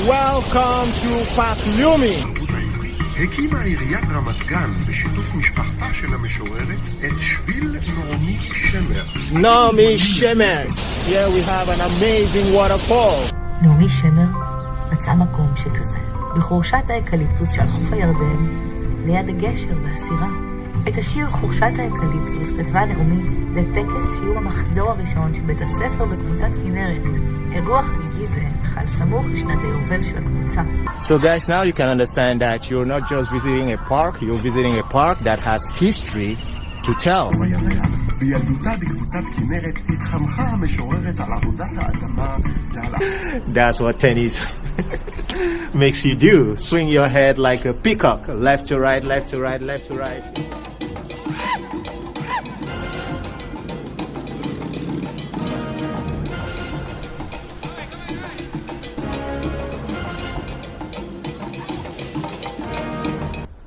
Welcome to Park Leumi. הקימה עיריית רמת גן בשיתוף משפחתה של המשוררת את שביל נעמי שמר. Naomi Shemer. Here we have an amazing waterfall. נעמי שמר מצאה מקום שכזה, בחורשת האקליפטוס שעל חוף הירדן, ליד הגשר והסירה. את השיר חורשת האקליפטוס כתבה נעמי לטקס סיום המחזור הראשון של בית הספר בקבוצת כנרת. אירוע חגיגי זה חל סמוך לשנת היובל של הקבוצה. So guys, now you can understand that you're not just visiting a park, you're visiting a park that has history to tell. בילדותה בקבוצת כנרת התחנכה המשוררת על עבודת האדמה ועל... That's what tennis makes you do. Swing your head like a peacock, left to right, left to right, left to right.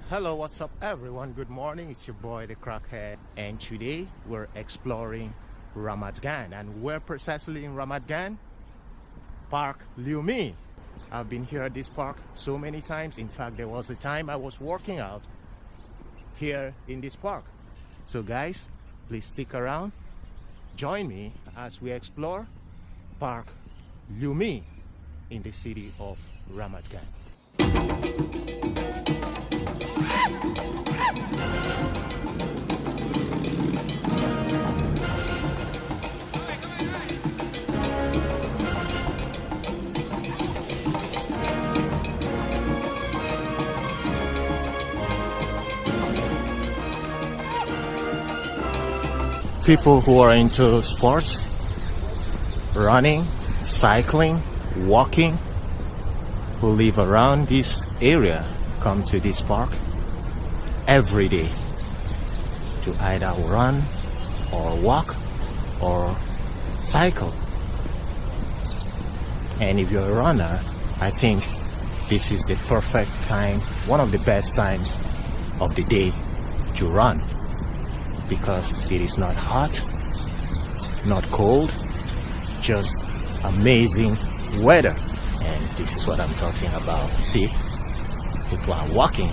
Hello, what's up everyone? Good morning. It's your boy the Crackhead, and today we're exploring Ramat Gan. And where precisely in Ramat Gan? Park Leumi. I've been here at this park so many times. In fact, there was a time I was working out here in this park. So guys, please stick around. Join me as we explore Park Leumi in the city of Ramat Gan. People who are into sports, running, cycling, walking, who live around this area come to this park every day to either run or walk or cycle. And if you're a runner, I think this is the perfect time, one of the best times of the day to run, because it is not hot, not cold, just amazing weather. And this is what I'm talking about. See, people are walking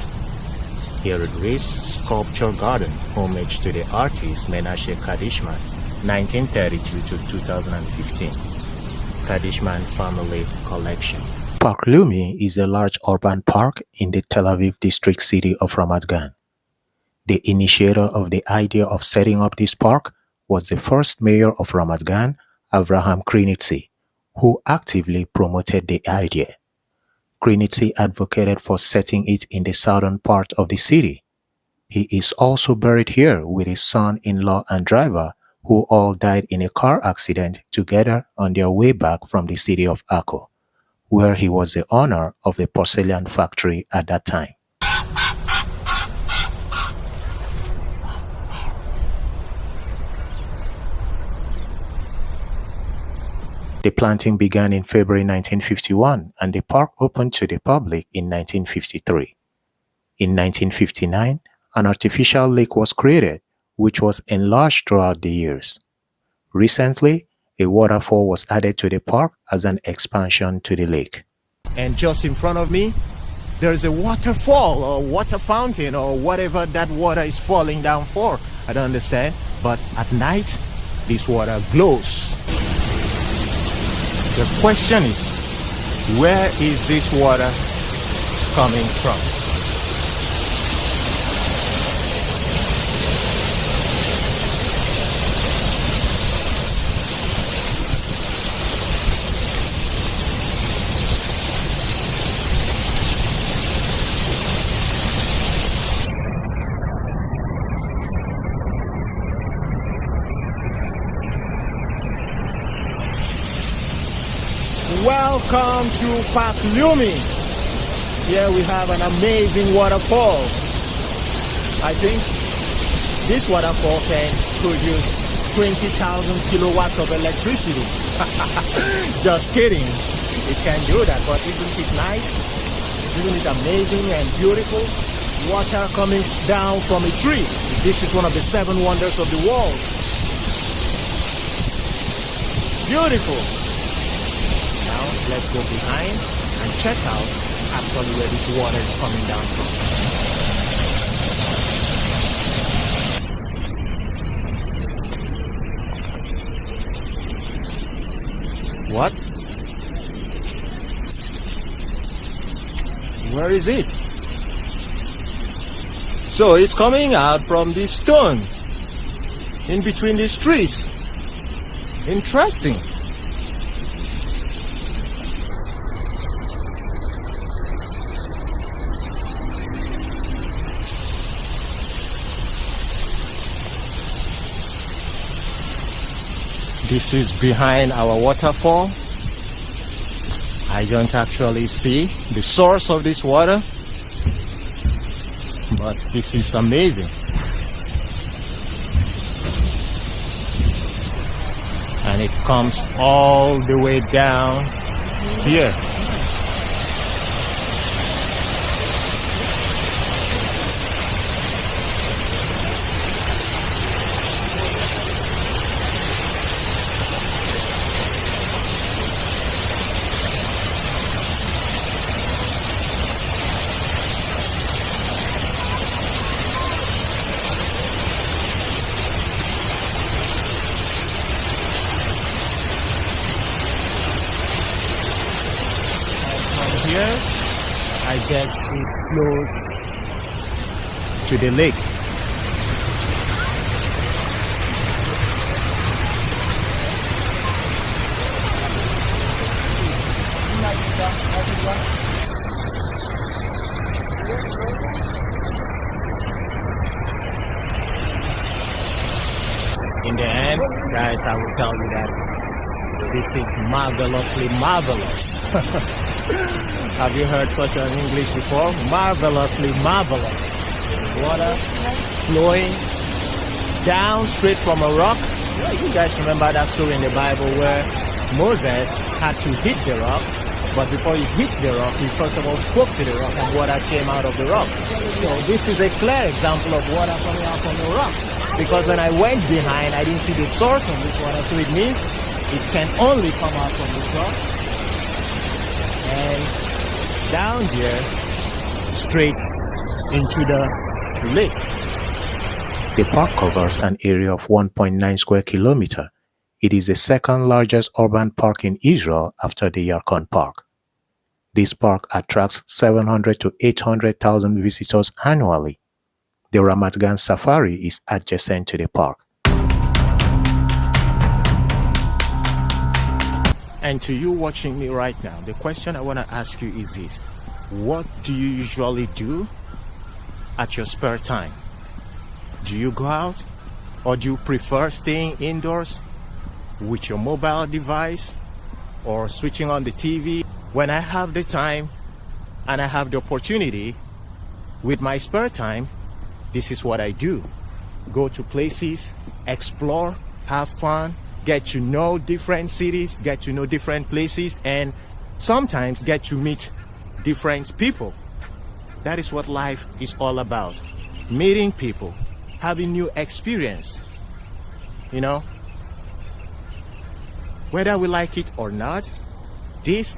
here at Race Sculpture Garden, homage to the artist Menashe Kadishman, 1932 to 2015. Kadishman Family Collection. Park Leumi is a large urban park in the Tel Aviv district city of Ramat Gan. The initiator of the idea of setting up this park was the first mayor of Ramat Gan, Avraham Kiniti, who actively promoted the idea. Kiniti advocated for setting it in the southern part of the city. He is also buried here with his son-in-law and driver, who all died in a car accident together on their way back from the city of Akko, where he was the owner of the porcelain factory at that time. The planting began in February 1951 and the park opened to the public in 1953. In 1959, an artificial lake was created, which was enlarged throughout the years. Recently, a waterfall was added to the park as an expansion to the lake. And just in front of me, there is a waterfall or water fountain or whatever that water is falling down for. I don't understand, but at night, this water glows. The question is, where is this water coming from? Welcome to Park Leumi. Here we have an amazing waterfall. I think this waterfall can produce 20,000 kilowatts of electricity. Just kidding. It can do that, but isn't it nice? Isn't it amazing and beautiful? Water coming down from a tree. This is one of the 7 wonders of the world. Beautiful. Let's go behind and check out actually where this water is coming down from. What? Where is it? So it's coming out from this stone in between these trees. Interesting. This is behind our waterfall. I don't actually see the source of this water, but this is amazing. And it comes all the way down here. Here, I guess it flows to the lake. In the end, guys, I will tell you that this is marvelously marvelous. Have you heard such an English before? Marvelously marvelous. Water flowing down straight from a rock. You guys remember that story in the Bible where Moses had to hit the rock, but before he hits the rock, he first of all spoke to the rock and water came out of the rock. So this is a clear example of water coming out from the rock. Because when I went behind, I didn't see the source of this water, so it means it can only come out from this rock. And down here, straight into the lake. The park covers an area of 1.9 square kilometers. It is the second largest urban park in Israel after the Yarkon Park. This park attracts 700 to 800,000 visitors annually. The Ramat Gan safari is adjacent to the park. And to you watching me right now, the question I want to ask you is this. What do you usually do at your spare time? Do you go out, or do you prefer staying indoors with your mobile device or switching on the TV? When I have the time and I have the opportunity with my spare time, this is what I do. Go to places, explore, have fun, get to know different cities, get to know different places, and sometimes get to meet different people. That is what life is all about. Meeting people, having new experience. You know, whether we like it or not, this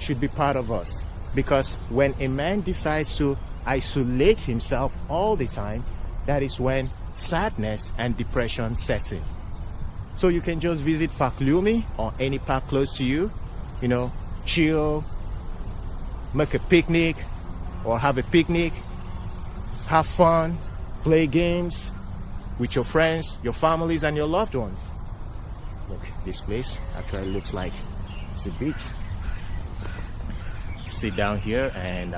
should be part of us. Because when a man decides to isolate himself all the time, that is when sadness and depression sets in. So you can just visit Park Leumi or any park close to you, you know, chill, make a picnic or have a picnic, have fun, play games with your friends, your families, and your loved ones. Look, this place actually looks like it's a beach. Sit down here and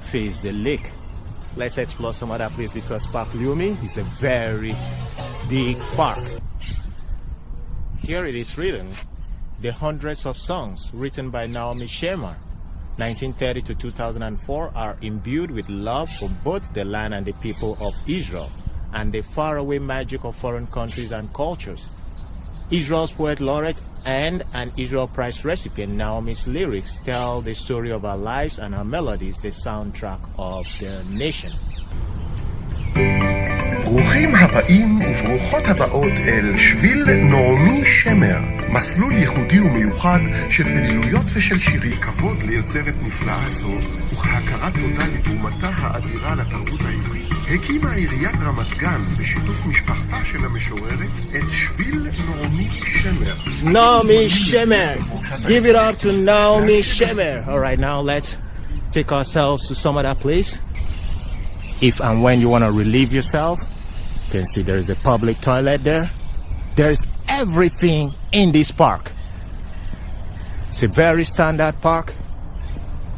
face the lake. Let's explore some other place because Park Leumi is a very big park. Here it is written, the hundreds of songs written by Naomi Shemer, 1930 to 2004, are imbued with love for both the land and the people of Israel and the faraway magic of foreign countries and cultures. Israel's poet laureate and an Israel Prize recipient, Naomi's lyrics tell the story of our lives and our melodies, the soundtrack of the nation. ברוכים הבאים וברוכות הבאות אל שביל נעמי שמר, מסלול ייחודי ומיוחד של פעילויות ושל שירי כבוד ליוצרת נפלאה זו, וכהכרת תודה לתרומתה האדירה לתרבות העברית, הקימה עיריית רמת גן בשיתוף משפחתה של המשוררת את שביל נעמי שמר. Naomi Shemer. Give it up to Naomi Shemer. All right, now let's take ourselves to some other place. If and when you want to relieve yourself, you can see there's a public toilet there. There's everything in this park. It's a very standard park.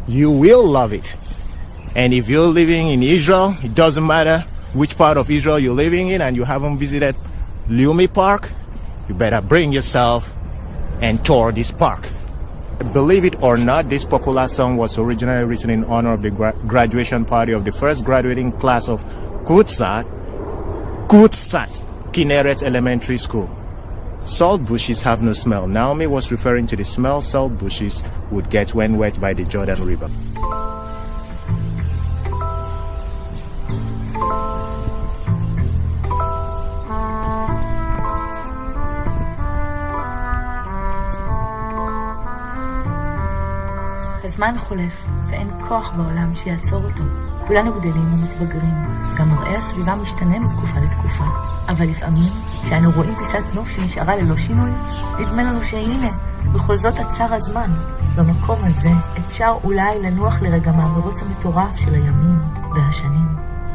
You will love it. And if you're living in Israel, it doesn't matter which part of Israel you're living in and you haven't visited Leumi Park, you better bring yourself and tour this park. Believe it or not, this popular song was originally written in honor of the graduation party of the first graduating class of Kutsat, Kineret Elementary School. Salt bushes have no smell. Naomi was referring to the smell salt bushes would get when wet by the Jordan River. הזמן חולף, ואין כוח בעולם שיעצור אותו. כולנו גדלים ומתבגרים. גם מראה הסביבה משתנה מתקופה לתקופה. אבל לפעמים, כשאנו רואים פיסת נוף שנשארה ללא שינוי, נדמה לנו שהנה, בכל זאת עצר הזמן. במקום הזה אפשר אולי לנוח לרגע מהמרוץ המטורף של הימים והשנים.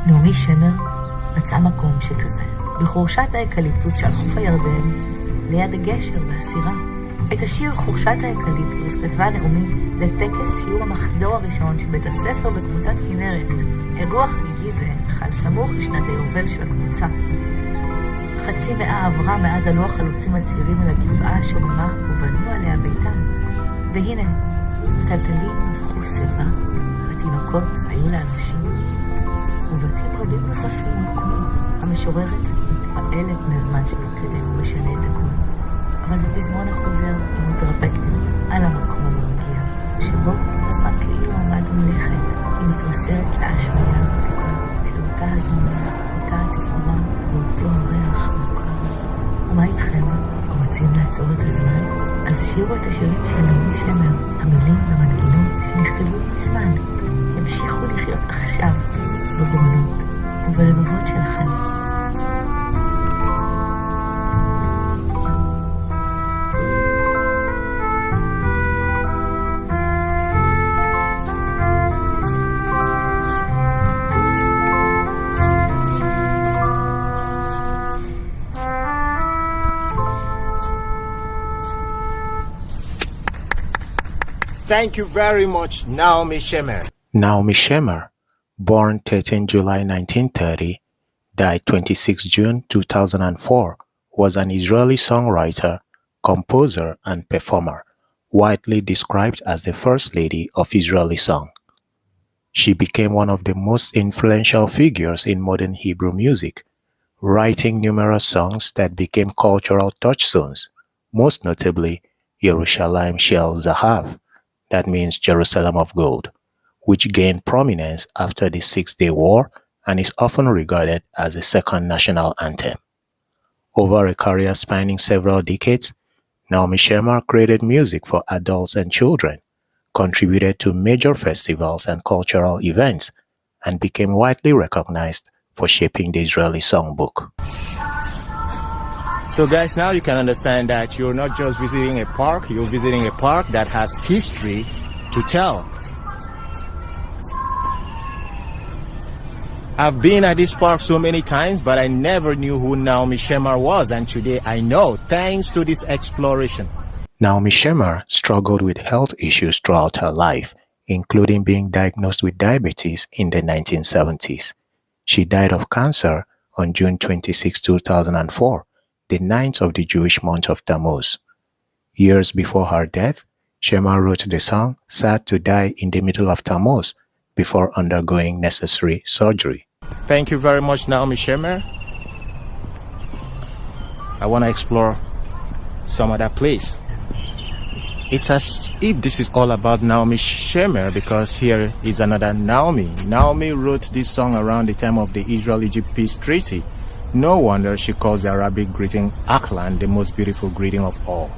נעמי שמר מצאה מקום שכזה, בחורשת האקליפטוס שעל חוף הירדן, ליד הגשר והסירה. את השיר חורשת האקליפטוס כתבה נעמי לטקס סיום המחזור הראשון של בית הספר בקבוצת כנרת. אירוע חגיגי זה חל סמוך לשנת היובל של הקבוצה. חצי מאה עברה מאז עלו החלוצים הצעירים אל הגבעה השוממה ובנו עליה ביתם. והנה, הטלטלים הפכו סביבה, התינוקות היו לאנשים, ובתים רבים נוספים הוקמו. המשוררת מתפעלת מהזמן שמתקדם ומשנה את הכל. אבל בפזמון החוזר היא מתרפקת על המקום המרגיע, שבו הזמן כאילו עמד מלכת. היא מתמסרת לאשליה המתוקה של אותה הדמיה, אותה התפאורה ואותו הריח מוכר. ומה איתכם? רוצים לעצור את הזמן? אז שירו את השירים של נעמי שמר, המילים והמנגינות שנכתבו מזמן. המשיכו לחיות עכשיו בגרונות ובלבבות שלכם. Thank you very much, Naomi Shemer. Naomi Shemer, born 13 July 1930, died 26 June 2004, was an Israeli songwriter, composer, and performer, widely described as the first lady of Israeli song. She became one of the most influential figures in modern Hebrew music, writing numerous songs that became cultural touchstones, most notably Yerushalayim Shel Zahav, that means Jerusalem of Gold, which gained prominence after the Six-Day War and is often regarded as the second national anthem. Over a career spanning several decades, Naomi Shemer created music for adults and children, contributed to major festivals and cultural events, and became widely recognized for shaping the Israeli songbook. So guys, now you can understand that you're not just visiting a park, you're visiting a park that has history to tell. I've been at this park so many times, but I never knew who Naomi Shemer was, and today I know, thanks to this exploration. Naomi Shemer struggled with health issues throughout her life, including being diagnosed with diabetes in the 1970s. She died of cancer on June 26, 2004. The 9th of the Jewish month of Tammuz. Years before her death, Shemer wrote the song Sad to Die in the Middle of Tammuz before undergoing necessary surgery. Thank you very much, Naomi Shemer. I want to explore some other place. It's as if this is all about Naomi Shemer because here is another Naomi. Naomi wrote this song around the time of the Israel-Egypt peace treaty No wonder she calls the Arabic greeting Aklan the most beautiful greeting of all.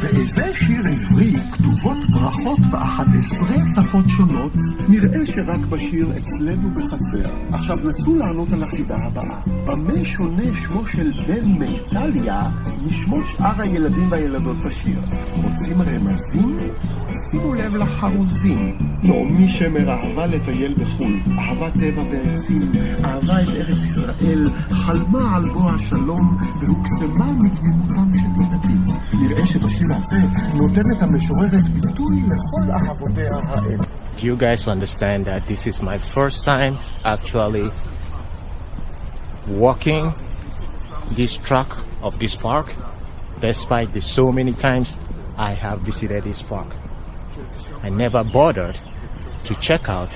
באיזה שיר עברי כתובות ברכות ב11 שפות שונות, נראה שרק בשיר אצלנו בחצר. עכשיו נסו לענות על החידה הבאה. במה שונה שמו של בן מאיטליה משמות שאר הילדים והילדות בשיר? רוצים רמזים? שימו לב לחרוזים. נעמי שמר אהבה לטייל בחו"ל, אהבה טבע ועצים, אהבה את ארץ ישראל, חלמה על בוא השלום והוקסמה מדמותם של ילדים. נראה שבשיר הזה נותנת המשוררת ביטוי לכל אהבותיה האלה. Do you guys understand that this is my first time actually walking this track of this park, despite the so many times I have visited this park? I never bothered to check out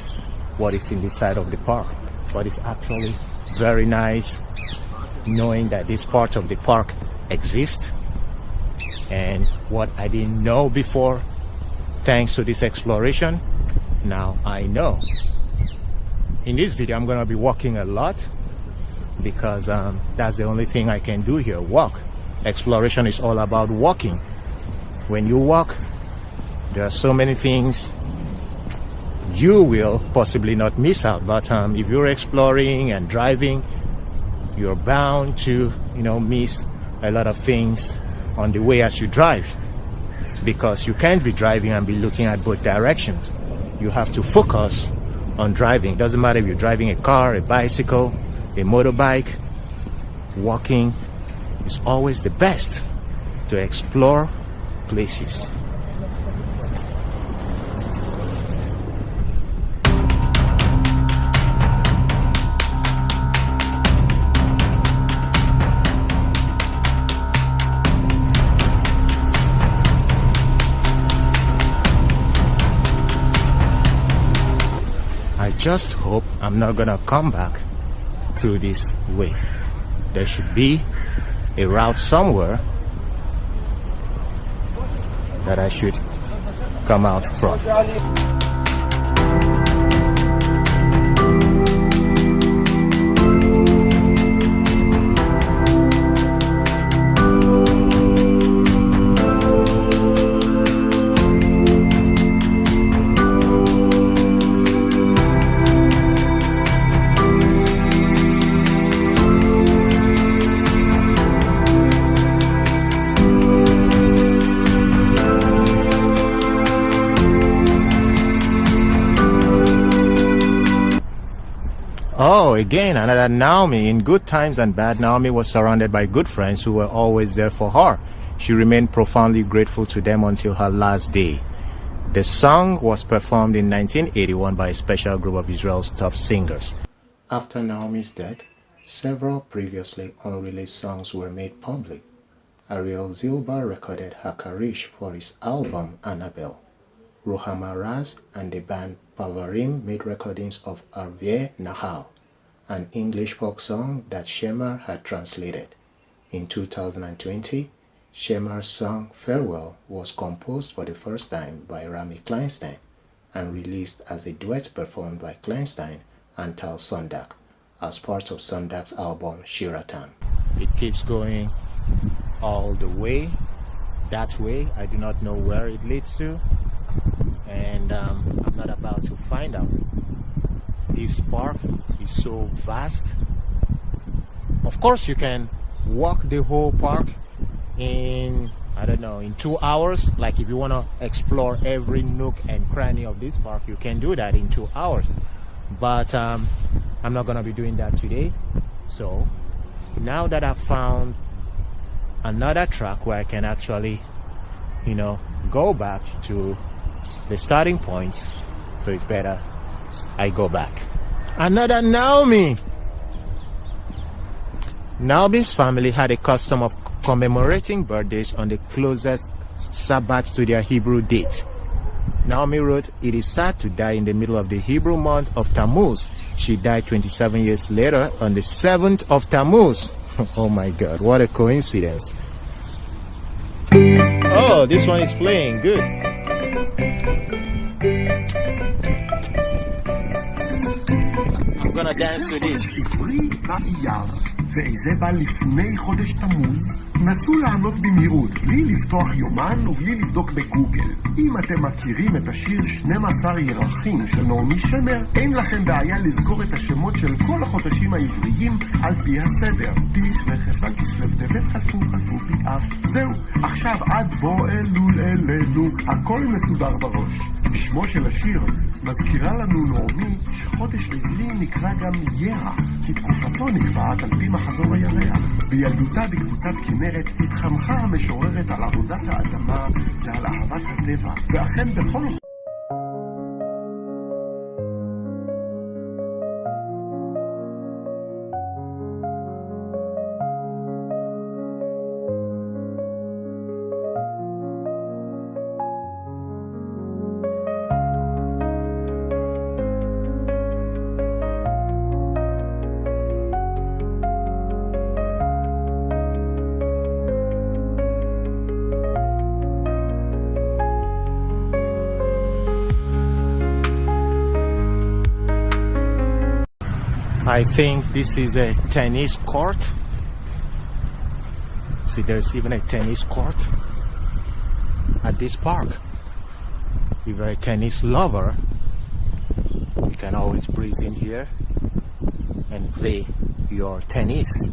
what is in the side of the park, but it's actually very nice knowing that this part of the park exists. And what I didn't know before, thanks to this exploration, now I know. In this video I'm gonna be walking a lot because that's the only thing I can do here, walk. Exploration is all about walking. When you walk, there are so many things you will possibly not miss out, but if you're exploring and driving, you're bound to miss a lot of things on the way as you drive, because you can't be driving and be looking at both directions. You have to focus on driving. It doesn't matter if you're driving a car, a bicycle, a motorbike. Walking is always the best to explore places. I just hope I'm not gonna come back through this way. There should be a route somewhere that I should come out from. Oh, again, another Naomi. In good times and bad, Naomi was surrounded by good friends who were always there for her. She remained profoundly grateful to them until her last day. The song was performed in 1981 by a special group of Israel's top singers. After Naomi's death, several previously unreleased songs were made public. Ariel Zilber recorded Hakarish for his album Annabelle. Ruhama Raz and the band Pavarim made recordings of Arvie Nahal, an English folk song that Shemer had translated. In 2020, Shemer's song Farewell was composed for the first time by Rami Kleinstein and released as a duet performed by Kleinstein and Tal Sondak as part of Sondak's album Shiratan. It keeps going all the way, that way. I do not know where it leads to, and I'm not about to find out. This park is so vast. Of course you can walk the whole park in, I don't know, in 2 hours. Like if you want to explore every nook and cranny of this park, you can do that in 2 hours. But I'm not gonna be doing that today. So now that I've found another track where I can actually go back to the starting point, so it's better I go back. Another Naomi. Naomi's family had a custom of commemorating birthdays on the closest Sabbath to their Hebrew date. Naomi wrote, "It is sad to die in the middle of the Hebrew month of Tammuz." She died 27 years later on the 7th of Tammuz. Oh my God, what a coincidence. Oh, this one is playing good. I'm gonna dance to this. עברי באייר, ואיזה בא לפני חודש תמוז, נסו לענות במהירות, בלי לפתוח יומן ובלי לבדוק בגוגל. אם אתם מכירים את השיר 12 ירחים של נעמי שמר, אין לכם בעיה לזכור את השמות של כל החודשים העבריים על פי הסדר. תשרי חשוון, כסלו, טבת, חלפו, פי אב. זהו, עכשיו עד בוא אלול אלינו, הכל מסודר בראש. בשמו של השיר מזכירה לנו נעמי שחודש עברי נקרא גם ירח, כי תקופתו נקבעת על פי מחזור הירח. בילדותה בקבוצת כנרת התחנכה המשוררת על עבודת האדמה ועל אהבת הטבע, ואכן בכל I think this is a tennis court. See, there's even a tennis court at this park. If you're a tennis lover, you can always breeze in here and play your tennis.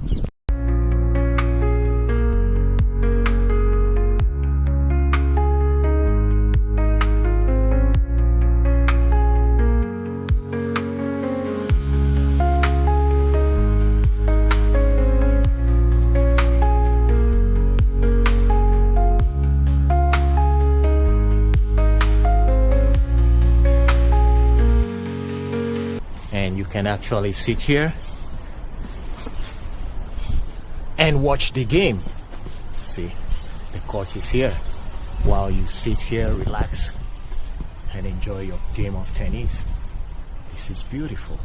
And you can actually sit here and watch the game. See, the court is here while you sit here, relax and enjoy your game of tennis. This is beautiful.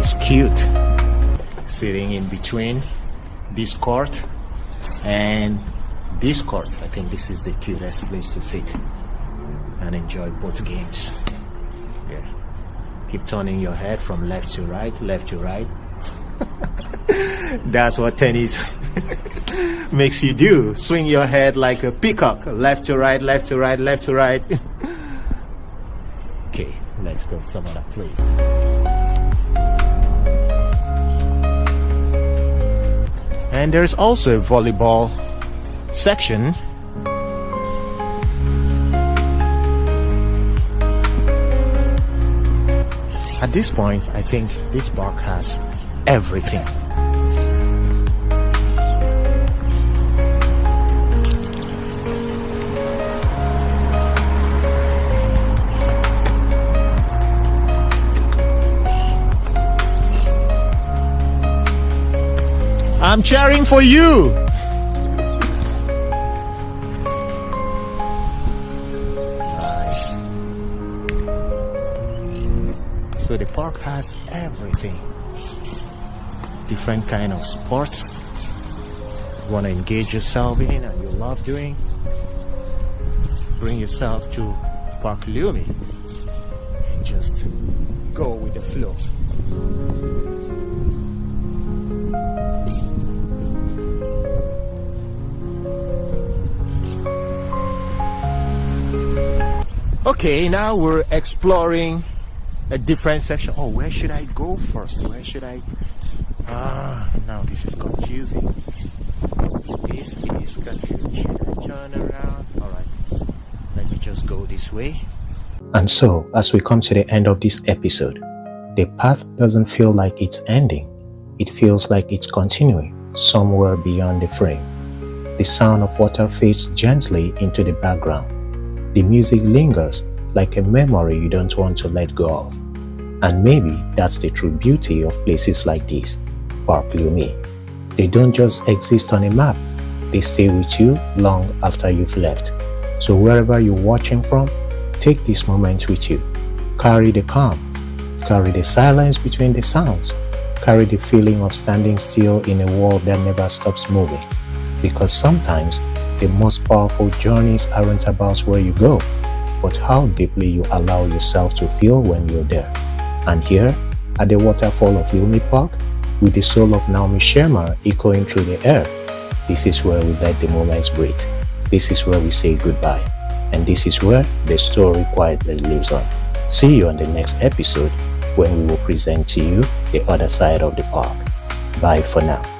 Is cute, sitting in between this court and this court. I think this is the cutest place to sit and enjoy both games. Yeah, keep turning your head from left to right, left to right. That's what tennis makes you do. Swing your head like a peacock, left to right, left to right, left to right. Okay, let's go some other place. And there's also a volleyball section. At this point, I think this park has everything. I'm cheering for you. Nice. So the park has everything. Different kind of sports you want to engage yourself in and you love doing. Bring yourself to Park Leumi and just go with the flow. Okay, now we're exploring a different section. Oh, where should I go first? Where should I? Now this is confusing. This is confusing. Turn around. All right, let me just go this way. And so, as we come to the end of this episode, the path doesn't feel like it's ending. It feels like it's continuing somewhere beyond the frame. The sound of water fades gently into the background. The music lingers like a memory you don't want to let go of. And maybe that's the true beauty of places like this, Park Leumi. They don't just exist on a map, they stay with you long after you've left. So wherever you're watching from, take this moment with you. Carry the calm, carry the silence between the sounds, carry the feeling of standing still in a world that never stops moving. Because sometimes the most powerful journeys aren't about where you go, but how deeply you allow yourself to feel when you're there. And here, at the waterfall of Leumi Park, with the soul of Naomi Shemer echoing through the air, this is where we let the moments breathe. This is where we say goodbye. And this is where the story quietly lives on. See you on the next episode when we will present to you the other side of the park. Bye for now.